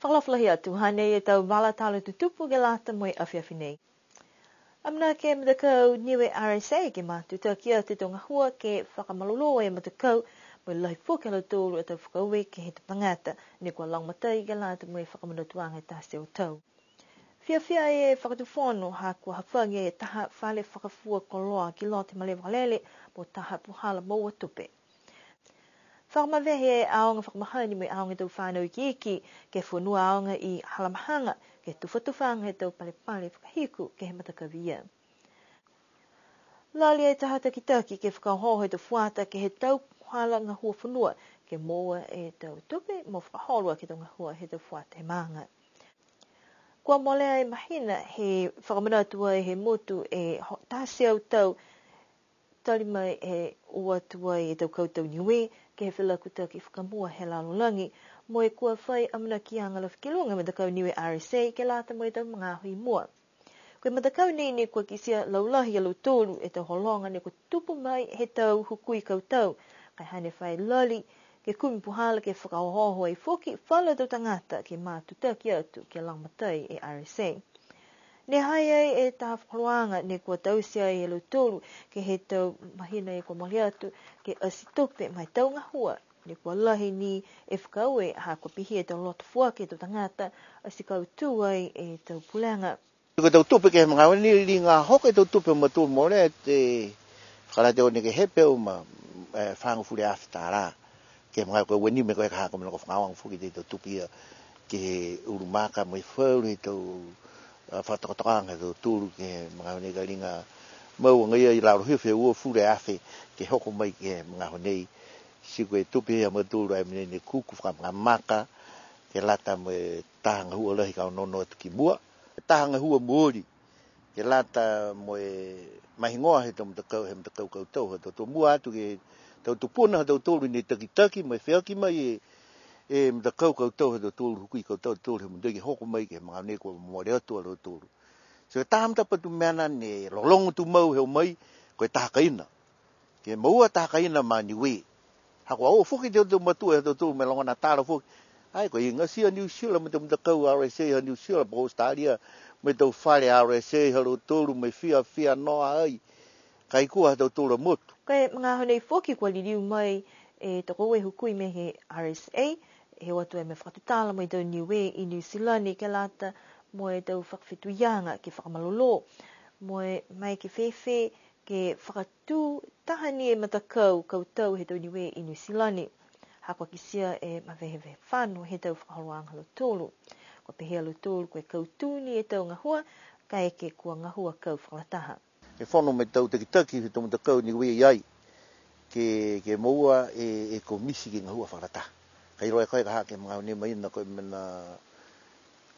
Whakalawhalahi atu, hane e tau wala talo tutupu ke lata mo e awhiawhi nei. Amna ke matakau niwe RSA ke matu, ta kia te tonga hua ke whakamalolo e matakau, mo e lahi fuke alo tōru e tau whakauwe ke he tangata, ne kua langmatai ke lata mo e whakamanatuanga e tase o tau. Whiawhia e whakatuwhono ha kua hawhangi e taha whale whakafua koloa ki loa te male wakalele mo taha puhala maua tupe. Whakamawehe e aonga whakamahani mo e aonga tau whanau ki iki ke whanua aonga i halamahanga ke tuwhatufanga he tau palepale whakahiku ke he matakawia. Lali e taha taki ke whakahoho he tau whuata ke he tau hala ngā hua whanua ke moa e tau tupe mo whakaholua ke tau ngā hua he tau whuata he maanga. Kua molea e mahina he whakamanatua e he motu e tase au tau tali mai he uatua e tau koutou niwe ke he whilakuta ki whakamua he lalolangi mo e kua whai amana ki angala whakilunga matakau niwe RSA ke lata mo e tau mga hui mua. Koe matakau nei ne kua kisia laulahi alo tōru e tau holonga ne kua tupu mai he tau hukui koutou kai hane whai lali ke kumi puhala ke whakahoho e whoki whala tau tangata ke mātutaki atu ke langmatai e RSA. Ne hai ai e taha whakaluanga ne kua tausia e alo tōru ke he tau mahina e kua mahi atu ke asitope mai tau ngahua ne kua lahi ni e whakaue ha kua pihi e tau loto fuake tau tangata asikau tū ai e tau pulenga. Ko tau tupe ke mga wani li ngā hoke tau tupe ma tū mole te whakarate o ne ke hepe o ma whangu fure awhitara. Ke mga koe wani me koe ka hako mena ko whangawang fuki te tau tupe ia ke he urumaka mo i whau he tau whatakotokanga tau tūru ke mga wani ka ringa mau ngai i lauro hiwhi ua fure awhi ke hoko mai ke mga wani si koe tupe ia ma tūru ai mene ne kuku whakamaka ke lata mo e tahanga hua lahi kao nono atu ki mua. Tahanga hua muori ke lata mo e mahingoa he tau mtakau he mtakau koutou he tau mua atu ke tau tupuna he tau tōru ni taki mo e whiaki mai e mtakau koutou he tau tōru hukui koutou tōru he mundegi hoko mai ke mga neko moare atu alo tōru. So e tahamta patu meana ne lolongo tu mau heo mai ko e tahakaina. Ke maua tahakaina ma niwe. Hako au fuki te tau matua he tau tōru me longona tāra fuki. Ai ko inga sia New Zealand me tau kau RSA New Zealand po Australia me tau whare RSA haro tōru me whia noa ai kai kua tau tōra motu. Koe mga honei whoki kua liriu mai e toko e hukui me he RSA he watu e me whakatutala mo i tau niwe i New Zealand ke lata mo e tau whakawhituianga ke whakamalolo mo e mai ke whewhe ke whakatū tahani e matakau koutou he tau niwe i New Zealand. Hakua kisia e mawehewe whanu he tau whakahoanga lo tōru. Ko pehe alo tōru koe kautūni e tau ngahua, ka eke kua ngahua kau whakalataha. E whanu me tau taki he tau matakau ni wei ai ke maua e komisi ki ngahua whakalataha. Kai roe koe ka hake mga ne mai na koe mena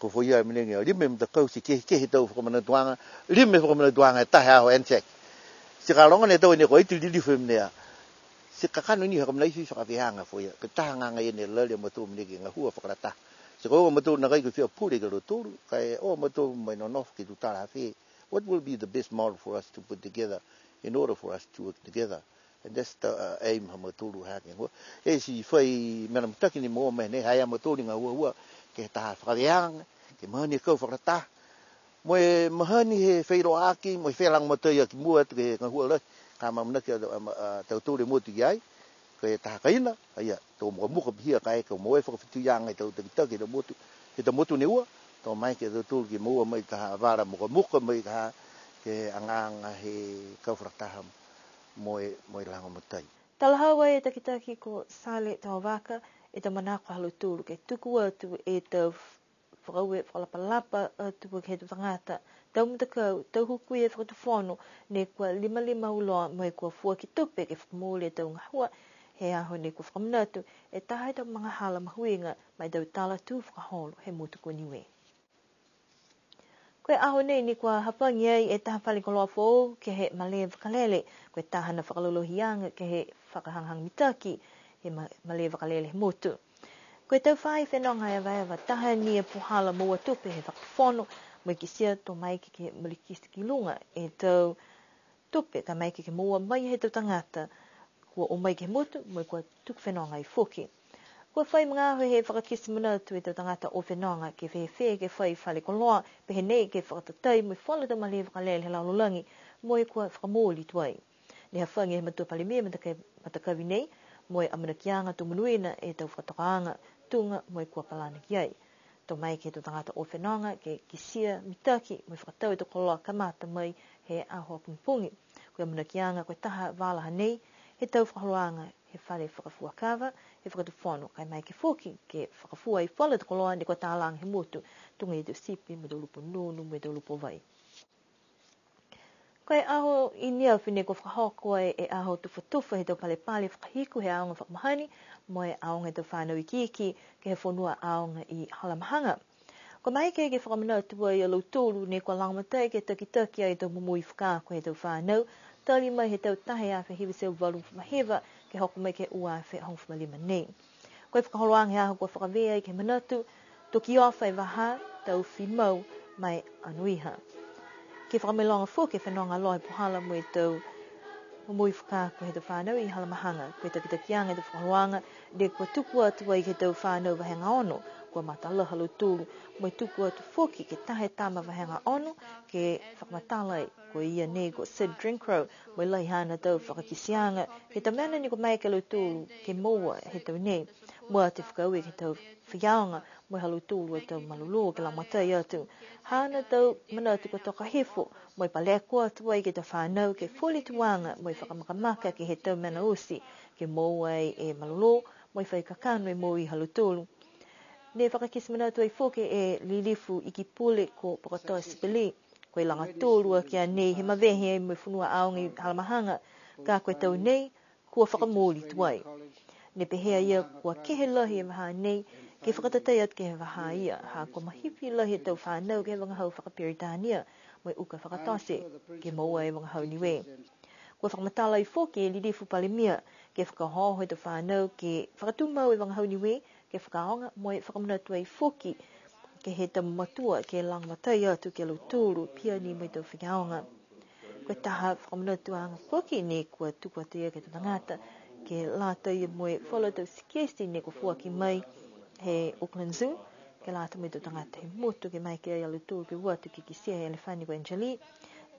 ko foi ai mene ngia rime matakau si ke he tau whakamanatuanga, rime whakamanatuanga e tahe aho ensek. Si ka ronga ne tau ne koe iti lili whemnea. Se kakano ni hakamnai si whakawehanga foia. Ke tahanga ngai ene lale matua mneke ngā hua whakarata. Se koe o matua na kai ko whia pure ka rotoru. Kai o matua mai no nof ki tutara hawhi. What will be the best model for us to put together in order for us to work together? And that's the aim ha maturu hake. E si whai mena mtaki ni moa mene hai a matua ngā hua ke taha whakawehanga. Ke mahani kau whakarata. Mo e mahani he whairo aki. Mo e whelang matai aki mua ke ngā hua lai. Ka mamna ke tau tōre motu ki ai, ko e tahakaina, aia, tō muka pihia ka eka, mo e whakawhituianga i tau takitaki he tau motu ne ua, tō mai ke tau tōru ki moa mai taha vara muka mai taha ke anganga he kauwharataha mo e lango matai. Talahawa e takitaki ko Sale tau waka e tau manako halo tōru ke tuku atu e tau whakaue whalapalapa atu ke he tangata. Tau matakau, tau hukui e whakatuwhono, ne kua lima uloa mo e kua fua ki tupe ke whakamole tau ngahua, he aho ne kua whakamanatu, e tahai tau mga hala mahuinga mai tau tala tū whakaholo he motu kua niwe. Koe aho nei ni kua hapangi ai e taha whali koloa fōu ke he male wakalele, koe tahana whakalolohianga ke he whakahanghang mitaki, he male wakalele he motu. Koe tau whai whenonga e waiwa taha ni e puhala moa tupe he whakatuwhono, mo ki sia tō mai ke malikisi ki lunga e tau tupe ka mai ke moa mai he tau tangata kua o mai ke motu mo kua tuk whenonga i whoki. Ko whai mga he whakakisi mana tu e tau tangata o whenanga ke whewhe ke whai whale koloa pehe nei ke whakatatai mo i whala tau mali whakalele he laulangi mo i kua whakamōli tuai. Ni ha whangi he matua palimia matakawi nei mo i amana kianga tu munuina e tau whakatokaanga tunga mo i kua palana ki ai. Tau mai ke tau tangata o whenanga ke kisia mitaki mo i whakatau e tau koloa kamata mai he aho pungpungi. Ko amana kianga koe taha walaha nei he tau whakaloanga he whare whakafuakawa, he whakatuwhono, kai mai ke whoki, ke whakafua i whale te koloa, ni kua tālang he motu, tunga i te sipi, me te lupo nunu, me te lupo vai. Kai aho i nia whine ko whakahokoa e aho tufa he tau pale whakahiku he aonga whakamahani, mo e aonga tau whanau i kiki, ke he whonua aonga i halamahanga. Ko mai ke whakamanau tua i alau tōru, ne kua langamatai ke taki ai tau mumui whakako he tau whanau, tali mai he tau tahe a whihiwi seu walu whamahewa, ke hoko mai ke ua whi hong whamalima nei. Koe whakaholoang he aho kua whakawea i ke manatu, toki ofa i waha, tau whimau mai anuiha. Ke whakamelonga fu ke whenonga loa puhala mo i tau mumui whakako he tau whanau i halamahanga. Koe takianga he tau whakaholoanga, ne kua tuku atua i ke tau whanau wahenga ono, kua matalaha lo tūru, mo i tuku atu whoki ke tahe tama wahenga ono, ke whakamatalai, ko ia nei ko Sid Drinkrow, mo i lai hana tau whakakisianga, ke tau mena ni ko mai ke lo tūru, ke moa he tau nei, mua te whakaue ke tau whiaonga, mo i halu tūru e tau malulu, ke la matai atu. Hana tau mana atu ko toka hefo, mo i paleko atua i ke tau whanau, ke foli tuanga, mo i whakamakamaka ke he tau mena usi, ke moa e malulu, mo i whaikakano e mo i halu tūru. Ne whakakisi mana atu ai whoke e lilifu i ki pule ko pakatoa sipili, koe langa tōrua kia nei he mawehe e mo whunua aonga i halamahanga, ka koe tau nei, kua whakamōli tuai. Ne pehea ia kua kehe lahi e waha nei, ke whakatatai at ke he waha ia, ha kua mahipi lahi e tau whanau ke he wangahau whakapiritania, mo i uka whakatose, ke maua e wangahau niwe. Kua whakamatala i whoke e lilifu palimia, ke whakahoho e tau whanau, ke whakatumau e wangahau niwe, ke whakaonga, mo i whakamanatua i whoki, ke he tau matua, ke langmatai atu ke lau tūru, pia ni mo i tau whakaonga. Koe taha whakamanatua anga whoki ne kua tuku atu ia ke tau tangata, ke lata ia mo i whala tau sikesi ne kua fuaki mai he Auckland Zoo, ke lata mo i tau tangata he motu, ke mai ke ai alu tūru, ke watu ke kisia he elefani ko Angelie,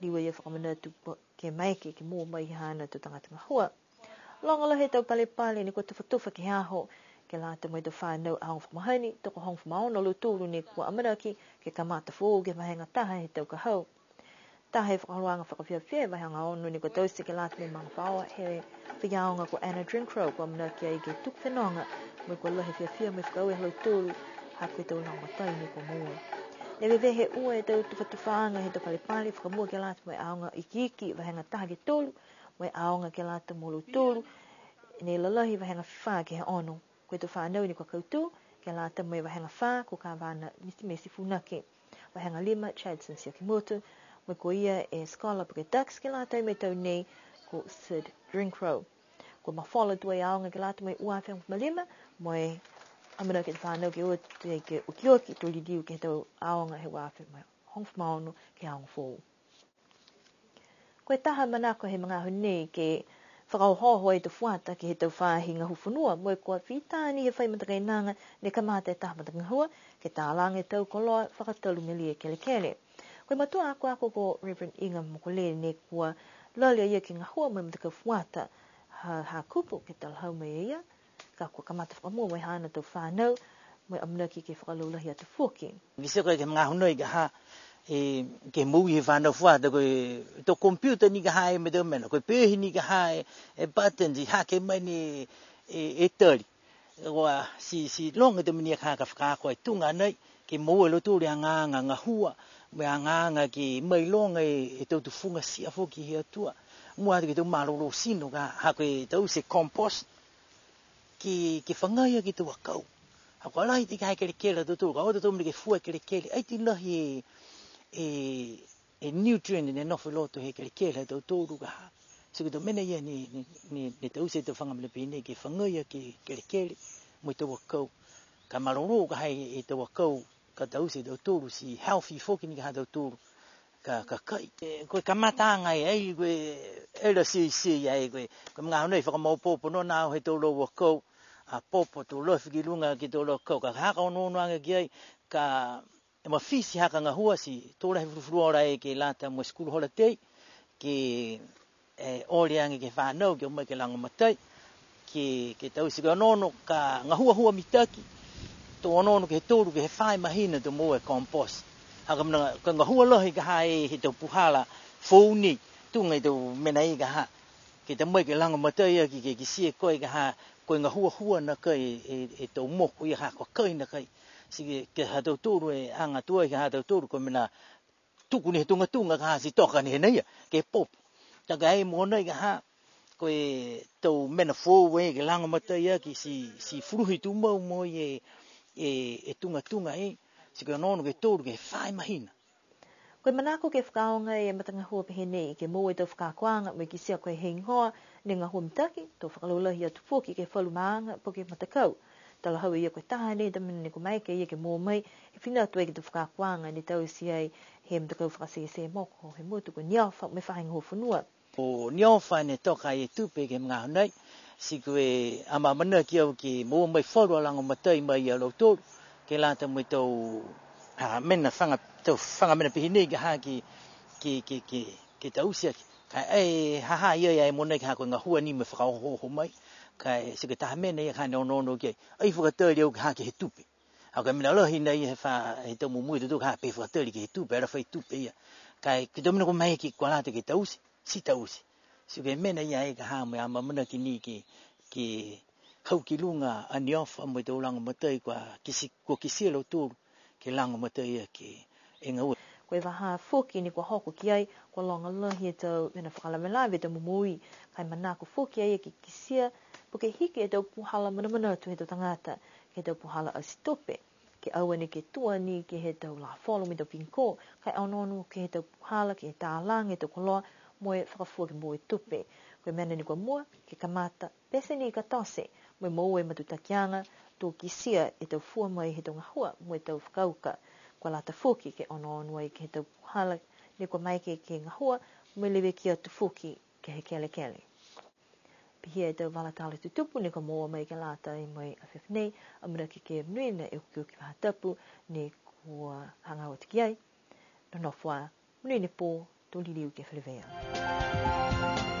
liwa ia whakamanatua ke mai ke mua mai hana tau tangata ngahua. Longala he tau pale ne kua tufa ke aho, ke lata mo i tau whanau ahong whamahani, toko hong whamaono lo tūru ne kua amaraki, ke kamata fō, ke mahenga taha he tau kahau. Taha e whakaroanga whakawhiawhia, mahanga ono ni kua tausi ke lata me mga whaoa, he whiaonga ko Anna Drinkrow, kua amaraki ai ke tuk whenonga, mo i kua lahi whiawhia, mo i whakaue halo tūru, ha koe tau langmatai ne kua mua. Ne wewe he ua e tau tuwhatuwhaanga he tau palepale, whakamua ke lata mo i aonga i kiki, wahenga taha ke tōru, mo i aonga ke lata mo lo tūru, ne lalahi wahenga whiwha ke he ono. Koe tau whanau ni kua kautu, ke lata mo i wahenga wha, ko ka wana mesi funake. Wahenga 5, Chadson Siakimoto, mo ko ia e Scholar Buke Ducks, ke lata i me tau nei, ko Sid Drinkrow. Ko mawhala tua i aonga ke lata mo i uawheng malima, mo i amana ke whanau ke ua te ke ukioki, to li diu ke tau aonga he uawheng mai hong whamaono ke aonga fōu. Koe taha manako he mga honi ke whakauhoho e te whuata ki he tau whahinga huwhanua, mo e kua whitāni he whai matakainanga ne kamata e taha matakangahua, ke tālanga e tau koloa whakatalu melia kelekele. Koe matua ako ko Reverend Inga Mokolele ne kua lalia ia ki ngahua mo e matakau whuata ha kupu ke talhau mai ia, ka kua kamata whakamua mo e hana tau whanau, mo e amanaki ke whakalaulahi atu whoki. Vise koe ke mga honoi ka ha, ke mui he whanau whuata koe to computer ni ka hae me tau mena, koe pehi ni ka hae e buttons i hake mai ni e tari. Koa si longa te mini ka whakaako ai tunga nei, ke mua lo tūri anganga ngahua, me anganga ki mai longa e tau tu funga sia whoki he atua. Mua ke tau maroro sino ka ha koe tau se compost, ki whangaia ki tau akau. Hako alahi te kai kerekele tō ka ota tō mene ke fua kerekele, ai ti lahi e nutrient ne nofu loto he kerekele tau tōru ka ha. So ke tō mene ia ni tau se tau whangamele pene ke whangaia ke kerekele mo i tau akau. Ka maroro ka hai e tau akau ka tau se tau tōru si healthy whoki ni ka ha tau tōru. Ka kai. Koe ka matanga ai koe era si ai koe. Koe mga honei whakamaupopo no nao he tau lau akau. a popo tu lo fi lunga ki to lo ko ka ha ka no no anga ki ka ma fisi ha ka nga hua si to la fluora e ke lata mo school holiday ki ole anga ke fa no ke mo ke langa matai ki tau si ka no ka nga hua mitaki to no ke toru ke fai mahina to mo e compost ha ka nga hua lo hi ka hai he to puhala foni tu ngai to menai ka ha ke te mo ke langa matai ki si ko ka ha ko nga hua na kai e to mo ko ha ko kai na kai si ke ha to toru e anga tu e ha to toru ko mena tuku ni tunga ka si toka ni nei ke pop ta ga e mo nei ka ha ko e to mena fo we ke langa matai ki si fruhi tu mo e tunga si ke no ke toru ke fai mahina Koe manako ke whakaonga e matanga hua pehene i ke mo e tau whakakwanga me ki sia koe heng hoa ne ngā hua mitaki tau whakalolahi atu fōki ke whalu maanga po ke matakau. Tala hau ia koe taha ne tamina ne ko mai ke ia ke mō mai he whina atu e ke tau whakakwanga ni tau si ai he matakau whakasese moko he motu koe niawa me whahenga hua whanua. O niawa ne toka e tupe ke mga honai si koe ama mana ki au ki mō mai wharu alanga matai mai a lautoru ke lata mai tau mena whanga mena pihine ki ha ki tau sia ka ha ia e mona ki ha ko ngā hua ni me whakaoho mai ka se ke taha mena ia ka no ki ai whakatari au ki ha ki he tupe au ka mena lohi nei he tau mumui tu ka pe whakatari ki he tupe ara whai tupe ia ka ki tau mena ko mai ki kwa lata ki tau si tau si so ke mena ia e ka ha me ama mana ki ni ki kau ki lunga ani ofa mo te ulanga matai kwa kisia lau tūru ke langa matai ki e ngau. Koe waha whoki ni kua hoko ki ai, kua longa lahi e tau mena whakalamela ve tau mumui, kai manako whoki ai e ki kisia, po ke hiki e tau puhala mana atu he tau tangata, ke tau puhala au sitope, ke aua ni ke tua ni ke he tau la wholo mi tau pinko, kai aunonu ke he tau puhala, ke he tālang, he tau koloa, moe whakafua ke moe tupe. Koe mena ni kua mua, ke kamata, pese ni ka tose, moe moe matutakianga, tō kisia e tau fua mai he tau ngahua, moe tau whakauka, kua lata whoki ke ono ai ke he tau puhala, ni kua mai ke ngahua, moe lewe ki atu whoki ke he kele. Pihia e tau walatala tutupu, ni kua moa mai ke lata i moe a whiwhinei, amura ke mnuina e uki wahatapu, ni kua hangau atiki ai, no nofua, mnuina pō, tō liliu ke whilewea.